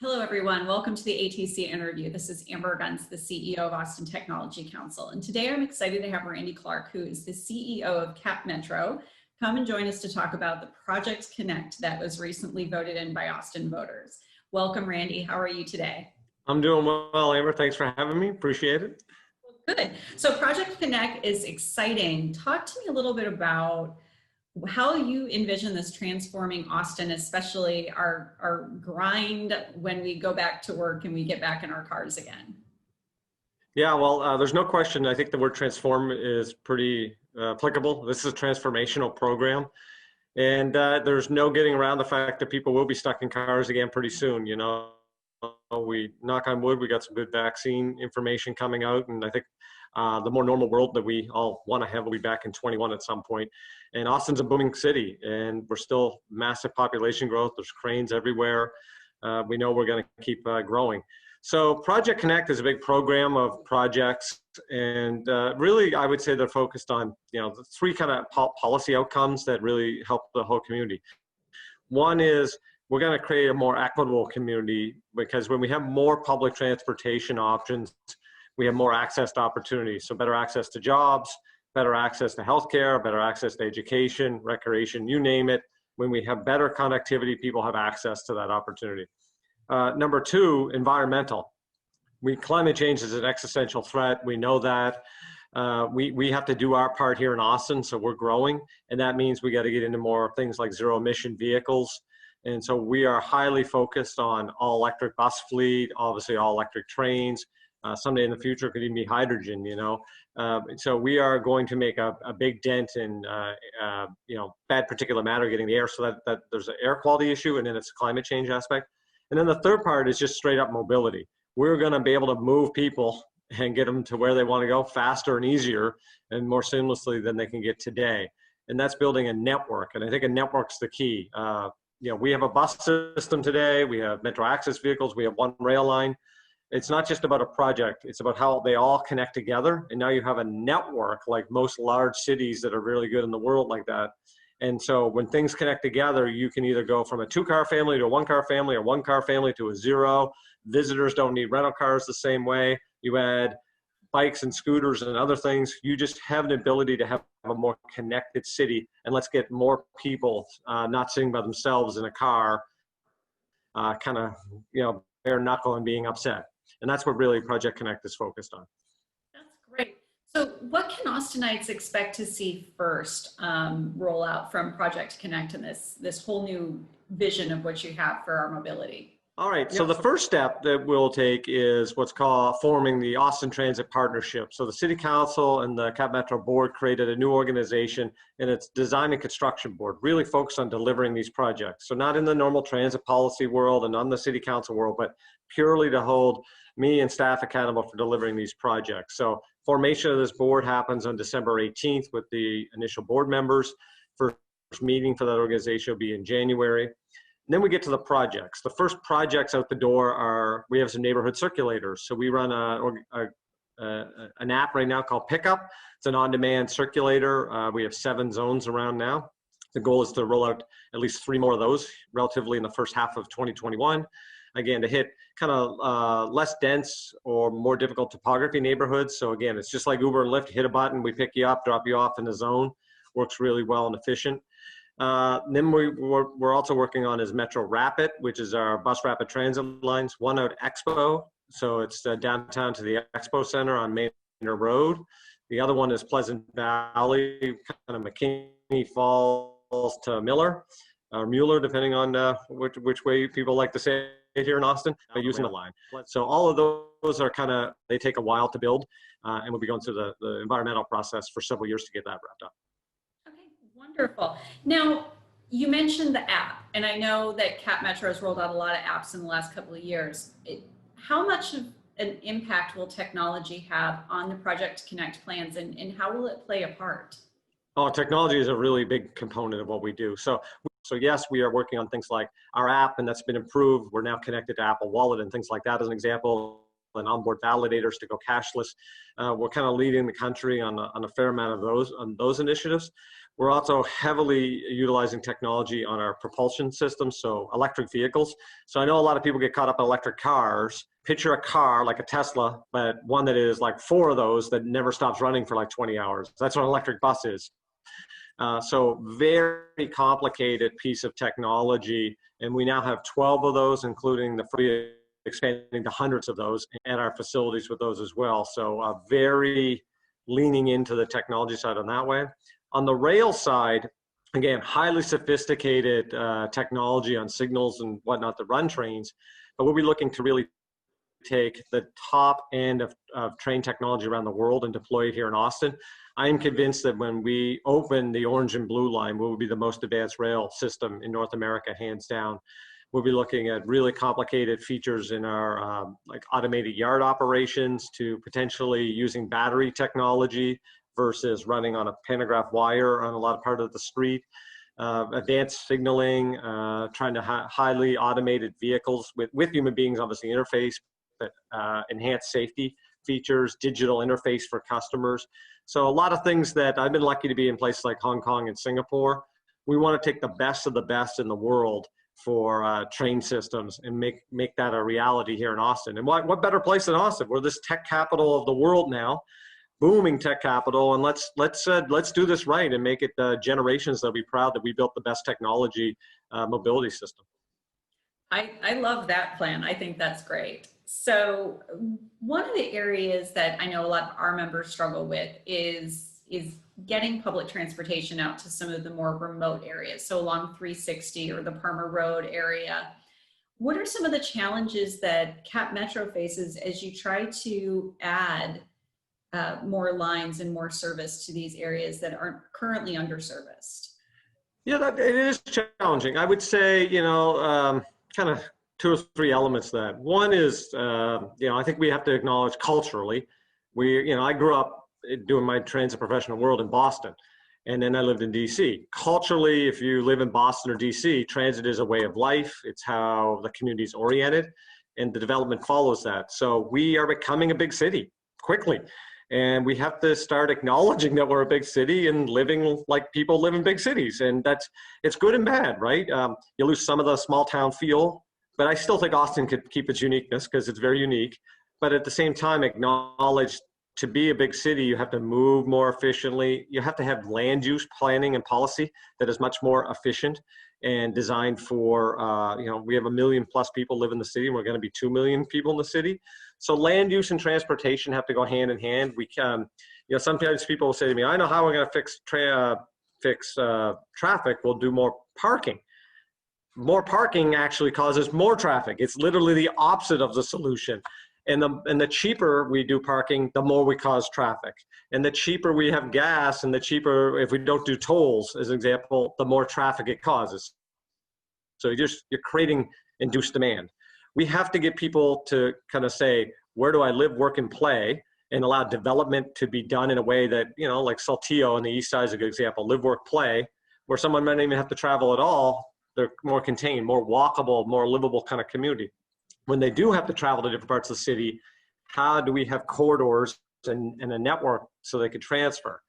Hello, everyone. Welcome to the ATC interview. This is Amber Guns, the CEO of Austin Technology Council. And today I'm excited to have Randy Clarke, who is the CEO of Cap Metro, come and join us to talk about the Project Connect that was recently voted in by Austin voters. Welcome, Randy. How are you today? I'm doing well, Amber. Thanks for having me. Appreciate it. Good. So Project Connect is exciting. Talk to me a little bit about how you envision this transforming Austin, especially our grind when we go back to work and we get back in our cars again. Yeah, well, there's no question. I think the word transform is pretty applicable. This is a transformational program. And there's no getting around the fact that people will be stuck in cars again pretty soon. You know, we knock on wood, we got some good vaccine information coming out. And I think the more normal world that we all want to have will be back in 21 at some point. And Austin's a booming city, and we're still massive population growth. There's cranes everywhere. We know we're going to keep growing. So Project Connect is a big program of projects, and really I would say they're focused on, you know, the three kind of policy outcomes that really help the whole community. One is we're going to create a more equitable community, because when we have more public transportation options, we have more access to opportunities. So better access to jobs, better access to healthcare, better access to education, recreation, you name it. When we have better connectivity, people have access to that opportunity. Number two, environmental. Climate change is an existential threat. We know that. We have to do our part here in Austin, so we're growing. And that means we got to get into more things like zero emission vehicles. And so we are highly focused on all electric bus fleet, obviously all electric trains. Someday in the future, it could even be hydrogen, you know. So we are going to make a big dent in, you know, bad particulate matter getting the air, so that there's an air quality issue, and then it's a climate change aspect. And then the third part is just straight up mobility. We're going to be able to move people and get them to where they want to go faster and easier and more seamlessly than they can get today. And that's building a network. And I think a network's the key. You know, we have a bus system today. We have metro access vehicles. We have one rail line. It's not just about a project. It's about how they all connect together. And now you have a network like most large cities that are really good in the world like that. And so when things connect together, you can either go from a 2-car family to a 1-car family, or 1-car family to a 0. Visitors don't need rental cars the same way. You add bikes and scooters and other things. You just have an ability to have a more connected city. And let's get more people not sitting by themselves in a car, kind of, you know, bare knuckle and being upset. And that's what really Project Connect is focused on. That's great. So what can Austinites expect to see first roll out from Project Connect and this whole new vision of what you have for our mobility? All right, so the first step that we'll take is what's called forming the Austin Transit Partnership. So the City Council and the Cap Metro Board created a new organization, and it's Design and Construction Board, really focused on delivering these projects. So not in the normal transit policy world and on the City Council world, but purely to hold me and staff accountable for delivering these projects. So formation of this board happens on December 18th with the initial board members. First meeting for that organization will be in January. And then we get to the projects. The first projects out the door are, we have some neighborhood circulators. So we run an app right now called Pickup. It's an on-demand circulator. We have 7 zones around now. The goal is to roll out at least 3 more of those relatively in the first half of 2021. Again, to hit kind of less dense or more difficult topography neighborhoods. So again, it's just like Uber and Lyft. Hit a button, we pick you up, drop you off in the zone. Works really well and efficient. Then we're also working on is Metro Rapid, which is our bus rapid transit lines. One out Expo, so it's downtown to the Expo Center on Manor Road. The other one is Pleasant Valley, kind of McKinney Falls to Miller, or Mueller, depending on which way people like to say it here in Austin, using the line. So all of those are kind of, they take a while to build, and we'll be going through the environmental process for several years to get that wrapped up. Wonderful. Now, you mentioned the app, and I know that Cap Metro has rolled out a lot of apps in the last couple of years. How much of an impact will technology have on the Project Connect plans, and how will it play a part? Oh, technology is a really big component of what we do. So yes, we are working on things like our app, and that's been improved. We're now connected to Apple Wallet and things like that as an example. and onboard validators to go cashless. We're kind of leading the country on a fair amount of those initiatives. We're also heavily utilizing technology on our propulsion systems, so electric vehicles. So I know a lot of people get caught up in electric cars. Picture a car like a Tesla, but one that is like 4 of those that never stops running for like 20 hours. That's what an electric bus is. So very complicated piece of technology, and we now have 12 of those, including the free expanding to hundreds of those at our facilities with those as well. So very leaning into the technology side on that way. On the rail side, again, highly sophisticated technology on signals and whatnot to run trains, but we'll be looking to really take the top end of train technology around the world and deploy it here in Austin. I am convinced that when we open the orange and blue line, we will be the most advanced rail system in North America, hands down. We'll be looking at really complicated features in our like automated yard operations, to potentially using battery technology versus running on a pantograph wire on a lot of part of the street. Advanced signaling, trying to highly automated vehicles with human beings, obviously interface, but enhanced safety features, digital interface for customers. So a lot of things that I've been lucky to be in places like Hong Kong and Singapore. We want to take the best of the best in the world for train systems and make that a reality here in Austin. And what better place than Austin? We're this tech capital of the world now, booming tech capital, and let's do this right and make it generations that'll be proud that we built the best technology mobility system. I love that plan. I think that's great. So one of the areas that I know a lot of our members struggle with is getting public transportation out to some of the more remote areas. So along 360 or the Parma Road area. What are some of the challenges that Cap Metro faces as you try to add more lines and more service to these areas that aren't currently underserviced? Yeah, it is challenging. I would say, kind of 2 or 3 elements to that. One is, I think we have to acknowledge culturally, I grew up doing my transit professional world in Boston, and then I lived in DC. Culturally, if you live in Boston or DC, transit is a way of life. It's how the community is oriented, and the development follows that. So we are becoming a big city quickly. And we have to start acknowledging that we're a big city and living like people live in big cities. And it's good and bad, right? You lose some of the small town feel, but I still think Austin could keep its uniqueness because it's very unique. But at the same time, acknowledge to be a big city, you have to move more efficiently. You have to have land use planning and policy that is much more efficient and designed for, we have 1 million+ people live in the city, and we're going to be 2 million people in the city. So land use and transportation have to go hand in hand. We can, sometimes people will say to me, I know how we're going to fix traffic. We'll do more parking. More parking actually causes more traffic. It's literally the opposite of the solution. And the cheaper we do parking, the more we cause traffic. And the cheaper we have gas, and the cheaper, if we don't do tolls, as an example, the more traffic it causes. So you're creating induced demand. We have to get people to kind of say, where do I live, work, and play, and allow development to be done in a way that, like Saltillo on the east side is a good example, live, work, play, where someone might not even have to travel at all. They're more contained, more walkable, more livable kind of community. When they do have to travel to different parts of the city, how do we have corridors and a network so they could transfer?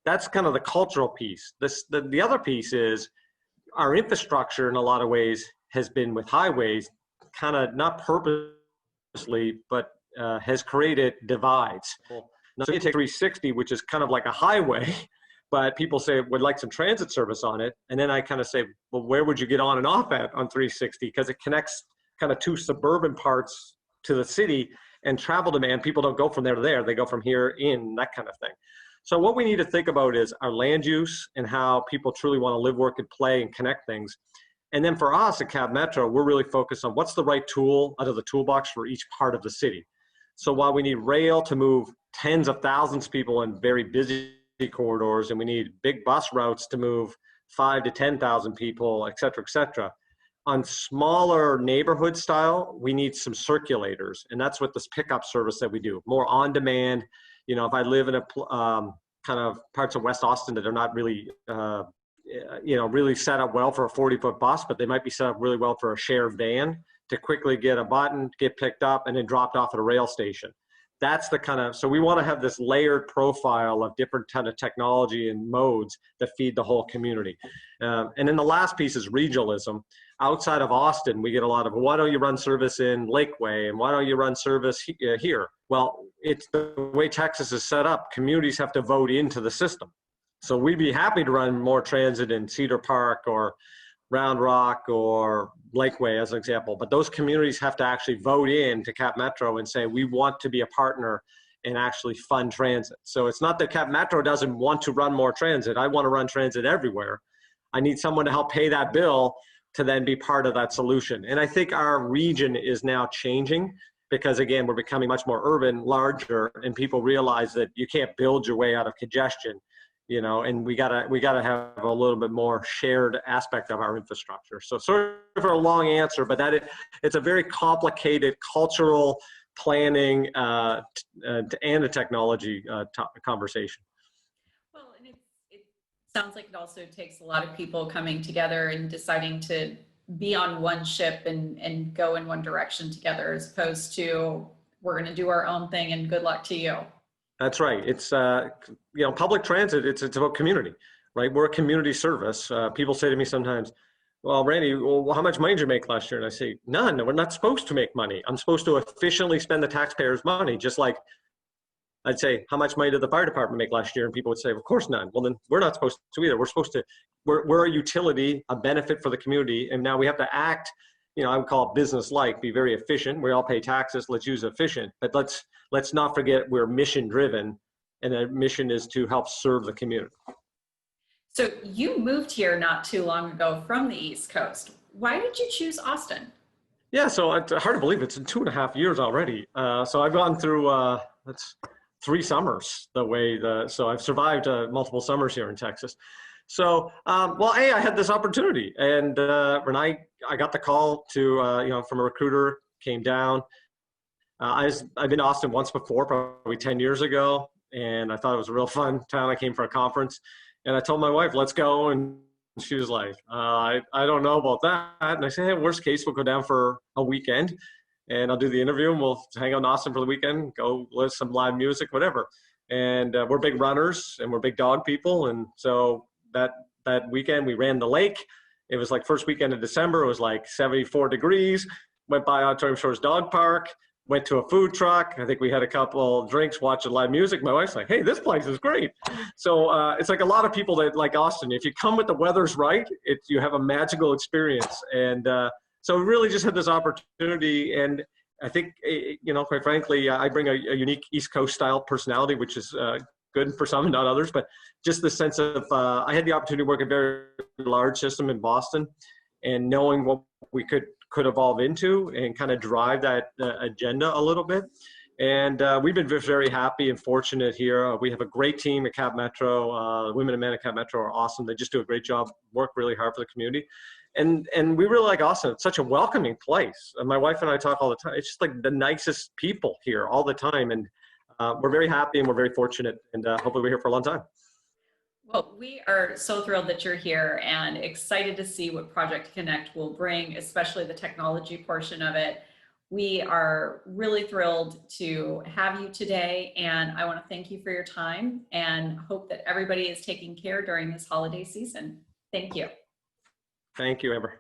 That's kind of the cultural piece. The other piece is our infrastructure in a lot of ways has been with highways, kind of not purposely, but has created divides. Now, so you take 360, which is kind of like a highway, but people say, would like some transit service on it. And then I kind of say, well, where would you get on and off at on 360? Because it connects kind of 2 suburban parts to the city, and travel demand, people don't go from there to there, they go from here in, that kind of thing. So what we need to think about is our land use and how people truly want to live, work, and play and connect things. And then for us at Cap Metro, we're really focused on what's the right tool out of the toolbox for each part of the city. So while we need rail to move tens of thousands of people in very busy corridors, and we need big bus routes to move 5,000 to 10,000 people, et cetera, on smaller neighborhood style, we need some circulators. And that's what this pickup service that we do, more on demand. If I live in a kind of parts of West Austin that are not really, really set up well for a 40-foot bus, but they might be set up really well for a shared van to quickly get a button, get picked up, and then dropped off at a rail station. That's the kind of, so we want to have this layered profile of different kind of technology and modes that feed the whole community. And then the last piece is regionalism. Outside of Austin, we get a lot of, why don't you run service in Lakeway, and why don't you run service here? Well, it's the way Texas is set up. Communities have to vote into the system. So we'd be happy to run more transit in Cedar Park or Round Rock or Lakeway as an example, but those communities have to actually vote in to Cap Metro and say, we want to be a partner and actually fund transit. So it's not that Cap Metro doesn't want to run more transit. I want to run transit everywhere. I need someone to help pay that bill to then be part of that solution. And I think our region is now changing because, again, we're becoming much more urban, larger, and people realize that you can't build your way out of congestion. You know, and we gotta have a little bit more shared aspect of our infrastructure. So sorry for a long answer, but it's a very complicated cultural planning and a technology conversation. Well, and it sounds like it also takes a lot of people coming together and deciding to be on one ship and go in one direction together, as opposed to we're going to do our own thing and good luck to you. That's right. It's, you know, public transit, it's about community, right? We're a community service. People say to me sometimes, well, Randy, well, how much money did you make last year? And I say, none. We're not supposed to make money. I'm supposed to efficiently spend the taxpayers' money, just like I'd say, how much money did the fire department make last year? And people would say, of course none. Well, then we're not supposed to either. We're supposed to, we're a utility, a benefit for the community. And now we have to act, you know, I would call it business-like, be very efficient. We all pay taxes, let's use efficient, but let's not forget we're mission-driven, and the mission is to help serve the community. So you moved here not too long ago from the East Coast. Why did you choose Austin? Yeah, so it's hard to believe it's in 2.5 years already. So I've gone through, that's 3 summers so I've survived multiple summers here in Texas. So, well, hey, I had this opportunity, and when I got the call to, you know, from a recruiter, came down. I've been to Austin once before, probably 10 years ago, and I thought it was a real fun town. I came for a conference, and I told my wife, let's go, and she was like, I don't know about that. And I said, hey, worst case, we'll go down for a weekend, and I'll do the interview, and we'll hang out in Austin for the weekend, go listen to some live music, whatever. And we're big runners, and we're big dog people, and so that weekend we ran the lake. It was like first weekend of December. It was like 74 degrees. Went by Auditorium Shores Dog Park. Went to a food truck. I think we had a couple drinks, watching live music. My wife's like, hey, this place is great. So it's like a lot of people that like Austin. If you come with the weather's right, you have a magical experience. And so we really just had this opportunity. And I think, you know, quite frankly, I bring a unique East Coast style personality, which is good for some and not others. But just the sense of, I had the opportunity to work in a very large system in Boston, and knowing what we could evolve into and kind of drive that agenda a little bit. And we've been very happy and fortunate here. We have a great team at Cap Metro. Women and men at Cap Metro are awesome. They just do a great job, work really hard for the community. And we really like Austin. It's such a welcoming place. My wife and I talk all the time. It's just like the nicest people here all the time. And we're very happy and we're very fortunate. And hopefully we're here for a long time. Well, we are so thrilled that you're here and excited to see what Project Connect will bring, especially the technology portion of it. We are really thrilled to have you today, and I want to thank you for your time and hope that everybody is taking care during this holiday season. Thank you. Thank you, Amber.